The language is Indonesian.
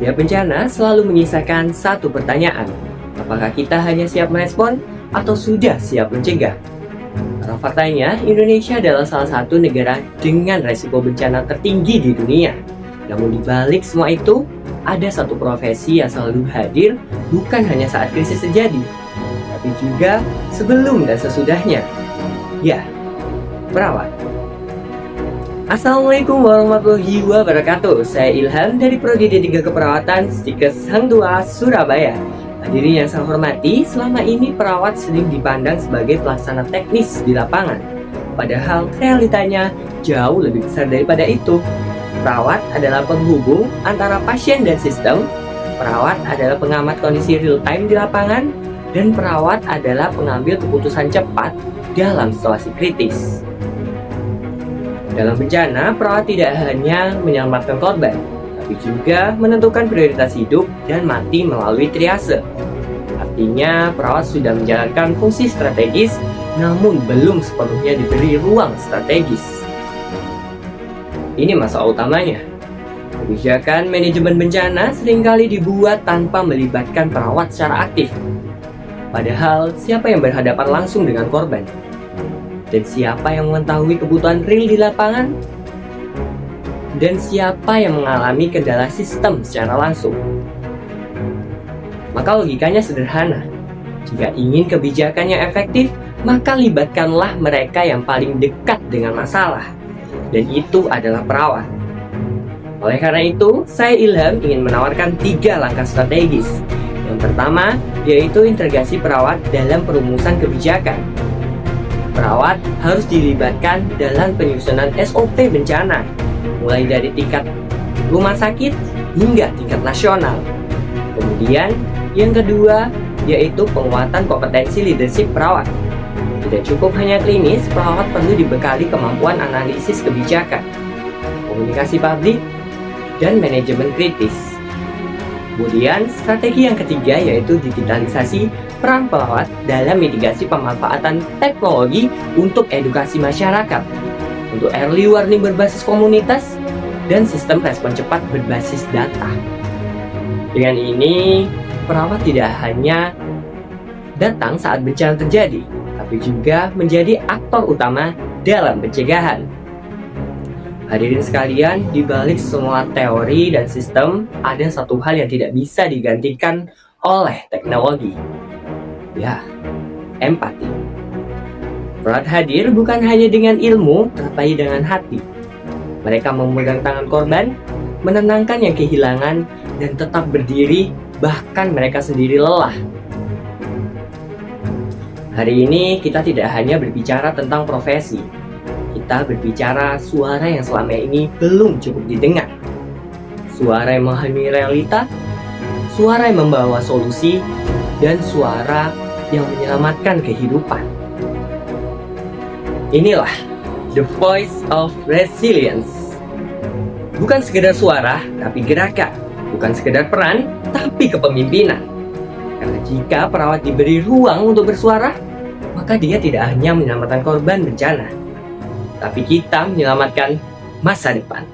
Setiap bencana selalu menyisakan satu pertanyaan. Apakah kita hanya siap merespon atau sudah siap mencegah? Karena faktanya, Indonesia adalah salah satu negara dengan resiko bencana tertinggi di dunia. Namun di balik semua itu, ada satu profesi yang selalu hadir bukan hanya saat krisis terjadi, tapi juga sebelum dan sesudahnya. Ya, perawat. Assalamualaikum warahmatullahi wabarakatuh. Saya Ilham dari Prodi D3 Keperawatan Stikes Hang Tua, Surabaya. Hadirin yang saya hormati, selama ini perawat sering dipandang sebagai pelaksana teknis di lapangan. Padahal realitanya jauh lebih besar daripada itu. Perawat adalah penghubung antara pasien dan sistem. Perawat adalah pengamat kondisi real time di lapangan. Dan perawat adalah pengambil keputusan cepat dalam situasi kritis. Dalam bencana, perawat tidak hanya menyelamatkan korban, tapi juga menentukan prioritas hidup dan mati melalui triase. Artinya, perawat sudah menjalankan fungsi strategis, namun belum sepenuhnya diberi ruang strategis. Ini masalah utamanya. Kebijakan manajemen bencana seringkali dibuat tanpa melibatkan perawat secara aktif. Padahal, siapa yang berhadapan langsung dengan korban? Dan siapa yang mengetahui kebutuhan real di lapangan? Dan siapa yang mengalami kendala sistem secara langsung? Maka logikanya sederhana. Jika ingin kebijakannya efektif, maka libatkanlah mereka yang paling dekat dengan masalah. Dan itu adalah perawat. Oleh karena itu, saya Ilham ingin menawarkan 3 langkah strategis. Yang pertama, yaitu integrasi perawat dalam perumusan kebijakan. Perawat harus dilibatkan dalam penyusunan SOP bencana, mulai dari tingkat rumah sakit hingga tingkat nasional. Kemudian, yang kedua, yaitu penguatan kompetensi leadership perawat. Tidak cukup hanya klinis, perawat perlu dibekali kemampuan analisis kebijakan, komunikasi publik, dan manajemen kritis. Kemudian, strategi yang ketiga yaitu digitalisasi peran perawat dalam mitigasi pemanfaatan teknologi untuk edukasi masyarakat, untuk early warning berbasis komunitas, dan sistem respon cepat berbasis data. Dengan ini, perawat tidak hanya datang saat bencana terjadi, tapi juga menjadi aktor utama dalam pencegahan. Hadirin sekalian, di balik semua teori dan sistem, ada satu hal yang tidak bisa digantikan oleh teknologi. Ya, empati. Perawat hadir bukan hanya dengan ilmu, tetapi dengan hati. Mereka memegang tangan korban, menenangkan yang kehilangan, dan tetap berdiri, bahkan mereka sendiri lelah. Hari ini kita tidak hanya berbicara tentang profesi, kita berbicara suara yang selama ini belum cukup didengar. Suara yang memahami realita, suara yang membawa solusi, dan suara yang menyelamatkan kehidupan. Inilah The Voice of Resilience. Bukan sekedar suara, tapi gerakan. Bukan sekedar peran, tapi kepemimpinan. Karena jika perawat diberi ruang untuk bersuara, maka dia tidak hanya menyelamatkan korban bencana, tapi kita menyelamatkan masa depan.